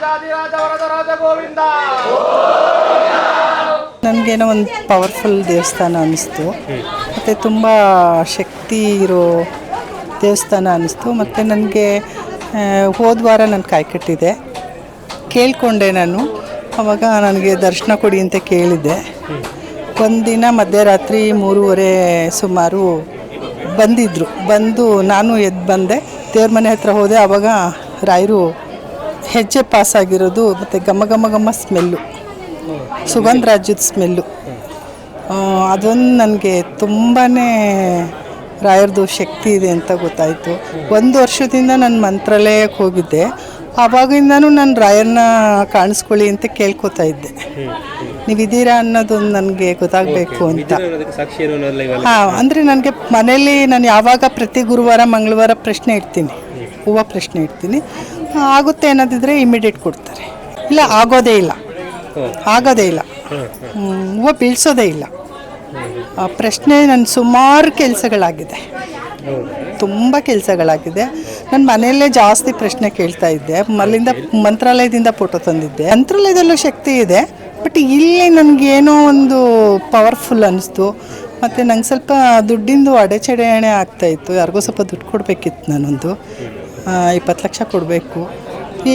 ರಾಜಾಧಿರಾಜ ವರದ ರಾಜ ಗೋವಿಂದ. ನನಗೇನೋ ಒಂದು ಪವರ್ಫುಲ್ ದೇವಸ್ಥಾನ ಅನ್ನಿಸ್ತು, ಮತ್ತು ತುಂಬ ಶಕ್ತಿ ಇರೋ ದೇವಸ್ಥಾನ ಅನ್ನಿಸ್ತು. ಮತ್ತು ನನಗೆ ಹೋದ ವಾರ ನಾನು ಕಾಯ್ಕಟ್ಟಿದೆ, ಕೇಳಿಕೊಂಡೆ ನಾನು. ಆವಾಗ ನನಗೆ ದರ್ಶನ ಕೊಡಿ ಅಂತ ಕೇಳಿದ್ದೆ. ಒಂದಿನ ಮಧ್ಯರಾತ್ರಿ 3:30 ಸುಮಾರು ಬಂದು ನಾನು ಎದ್ದು ಬಂದೆ, ದೇವ್ರ ಮನೆ ಹತ್ರ ಹೋದೆ. ಆವಾಗ ರಾಯರು ಹೆಜ್ಜೆ ಪಾಸಾಗಿರೋದು ಮತ್ತು ಘಮ ಸ್ಮೆಲ್ಲು, ಸುಗಂಧ ರಾಜ್ಯದ ಸ್ಮೆಲ್ಲು, ಅದೊಂದು ನನಗೆ ತುಂಬಾ ರಾಯರದು ಶಕ್ತಿ ಇದೆ ಅಂತ ಗೊತ್ತಾಯಿತು. 1 ವರ್ಷದಿಂದ ನಾನು ಮಂತ್ರಾಲಯಕ್ಕೆ ಹೋಗಿದ್ದೆ. ಆವಾಗಿಂದನೂ ನಾನು ರಾಯರನ್ನ ಕಾಣಿಸ್ಕೊಳ್ಳಿ ಅಂತ ಕೇಳ್ಕೊತಾ ಇದ್ದೆ. ನೀವಿದ್ದೀರಾ ಅನ್ನೋದೊಂದು ನನಗೆ ಗೊತ್ತಾಗಬೇಕು ಅಂತ. ಅಂದರೆ ನನಗೆ ಮನೇಲಿ ನಾನು ಯಾವಾಗ ಪ್ರತಿ ಗುರುವಾರ ಮಂಗಳವಾರ ಪ್ರಶ್ನೆ ಇಡ್ತೀನಿ, ಹೂವು ಪ್ರಶ್ನೆ ಇಡ್ತೀನಿ. ಆಗುತ್ತೆ ಅನ್ನೋದಿದ್ರೆ ಇಮಿಡಿಯೇಟ್ ಕೊಡ್ತಾರೆ, ಇಲ್ಲ ಆಗೋದೇ ಇಲ್ಲ ಹೂವು ಬೀಳ್ಸೋದೇ ಇಲ್ಲ. ಆ ಪ್ರಶ್ನೆ ನನ್ನ ಸುಮಾರು ಕೆಲಸಗಳಾಗಿದೆ, ತುಂಬ ಕೆಲಸಗಳಾಗಿದೆ. ನಾನು ಮನೆಯಲ್ಲೇ ಜಾಸ್ತಿ ಪ್ರಶ್ನೆ ಕೇಳ್ತಾ ಇದ್ದೆ. ಮಂತ್ರಾಲಯದಿಂದ ಫೋಟೋ ತಂದಿದ್ದೆ. ಮಂತ್ರಾಲಯದಲ್ಲೂ ಶಕ್ತಿ ಇದೆ, ಬಟ್ ಇಲ್ಲಿ ನನಗೇನೋ ಒಂದು ಪವರ್ಫುಲ್ ಅನ್ನಿಸ್ತು. ಮತ್ತು ನಂಗೆ ಸ್ವಲ್ಪ ದುಡ್ಡಿಂದು ಅಡೆಚಣೆ ಆಗ್ತಾಯಿತ್ತು. ಯಾರಿಗೂ ಸ್ವಲ್ಪ ದುಡ್ಡು ಕೊಡಬೇಕಿತ್ತು, ನಾನೊಂದು 20 ಲಕ್ಷ ಕೊಡಬೇಕು.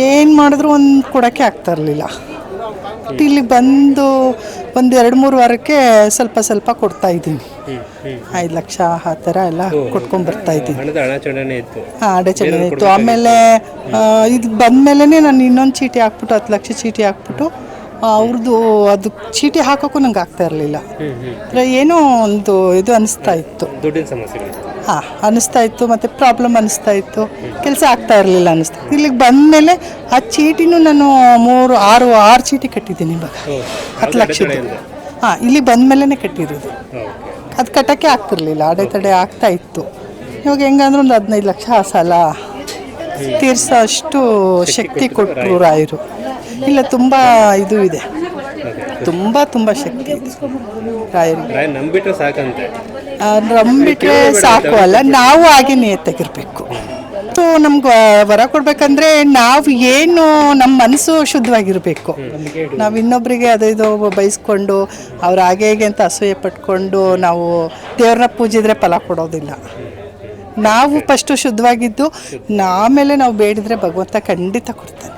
ಏನು ಮಾಡಿದ್ರು ಒಂದು ಕೊಡೋಕ್ಕೆ ಆಗ್ತಾಯಿರಲಿಲ್ಲ. ಬಟ್ ಇಲ್ಲಿಗೆ ಬಂದು ಒಂದು 2-3 ವಾರಕ್ಕೆ ಸ್ವಲ್ಪ ಕೊಡ್ತಾಯಿದ್ದೀನಿ. 5 ಲಕ್ಷ ಆ ಥರ ಎಲ್ಲ ಕೊಟ್ಕೊಂಡ್ಬರ್ತಾಯಿದ್ದೀನಿ. ಅಡೆಚಣೆ ಇತ್ತು. ಆಮೇಲೆ ಇದು ಬಂದಮೇಲೆ ನಾನು ಇನ್ನೊಂದು ಚೀಟಿ ಹಾಕ್ಬಿಟ್ಟು 10 ಲಕ್ಷ ಚೀಟಿ ಹಾಕ್ಬಿಟ್ಟು ಅವ್ರದ್ದು ಅದು ಚೀಟಿ ಹಾಕೋಕ್ಕೂ ನಂಗೆ ಆಗ್ತಾ ಇರಲಿಲ್ಲ. ಏನೋ ಒಂದು ಇದು ಅನ್ನಿಸ್ತಾ ಇತ್ತು, ಅನ್ನಿಸ್ತಾ ಇತ್ತು. ಮತ್ತು ಪ್ರಾಬ್ಲಮ್ ಅನ್ನಿಸ್ತಾ ಇತ್ತು, ಕೆಲಸ ಆಗ್ತಾ ಇರಲಿಲ್ಲ ಅನ್ನಿಸ್ತಾ. ಇಲ್ಲಿಗೆ ಬಂದಮೇಲೆ ಆ ಚೀಟಿನೂ ನಾನು 6 ಚೀಟಿ ಕಟ್ಟಿದ್ದೀನಿ ಇವಾಗ, 10 ಲಕ್ಷದ್ದು. ಇಲ್ಲಿ ಬಂದಮೇಲೆ ಕಟ್ಟಿರೋದು. ಅದು ಕಟ್ಟೋಕ್ಕೆ ಆಗ್ತಿರ್ಲಿಲ್ಲ, ಅಡೆತಡೆ ಆಗ್ತಾ ಇತ್ತು. ಇವಾಗ ಹೆಂಗಂದ್ರೆ ಒಂದು 15 ಲಕ್ಷ ಆ ಸಲ ತೀರ್ಸೋ ಅಷ್ಟು ಶಕ್ತಿ ಕೊಟ್ಟರು ರಾಯರು. ಇಲ್ಲ, ತುಂಬ ಇದು ಇದೆ, ತುಂಬ ಶಕ್ತಿ ಇದೆ ರಾಯರಿಗೆ. ನಂಬಿಟ್ರೆ ಸಾಕು ಅಲ್ಲ, ನಾವು ಹಾಗೆ ನಿಯತ್ತಾಗಿರಬೇಕು. ಸೊ ನಮ್ಗೆ ವರ ಕೊಡ್ಬೇಕಂದ್ರೆ ನಾವು ಏನು ನಮ್ಮ ಮನಸ್ಸು ಶುದ್ಧವಾಗಿರಬೇಕು. ನಾವು ಇನ್ನೊಬ್ಬರಿಗೆ ಇದು ಬಯಸ್ಕೊಂಡು ಅವ್ರು ಹಾಗೆ ಹೇಗೆ ಅಂತ ಅಸೂಯೆ ಪಟ್ಕೊಂಡು ನಾವು ದೇವ್ರನ್ನ ಪೂಜಿದ್ರೆ ಫಲ ಕೊಡೋದಿಲ್ಲ. ನಾವು ಫಸ್ಟು ಶುದ್ಧವಾಗಿದ್ದು ಆಮೇಲೆ ನಾವು ಬೇಡಿದ್ರೆ ಭಗವಂತ ಖಂಡಿತ ಕೊಡ್ತಾನೆ.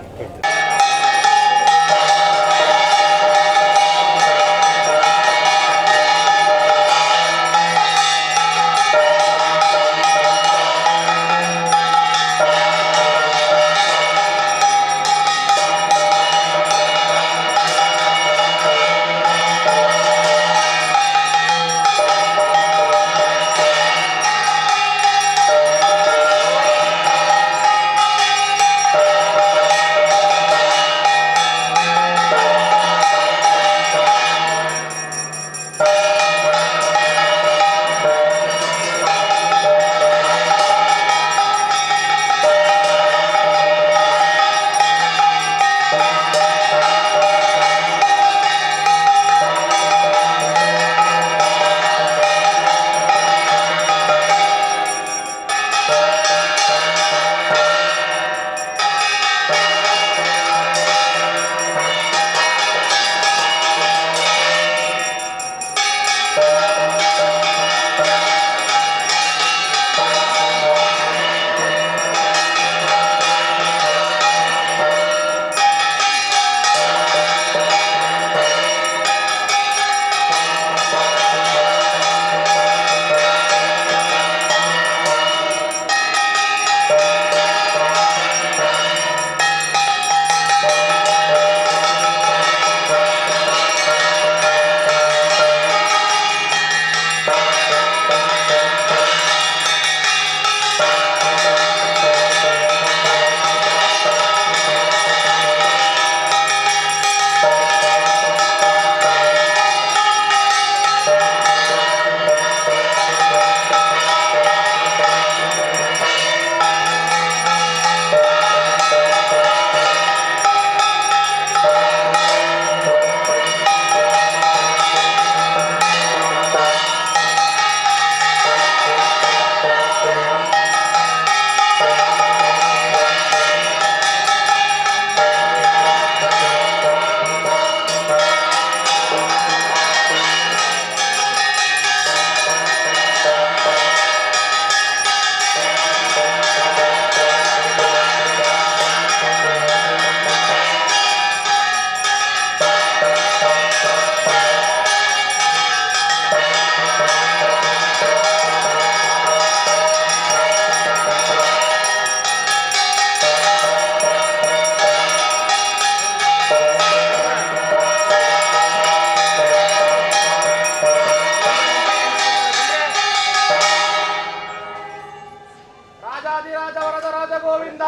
ಗೋವಿಂದ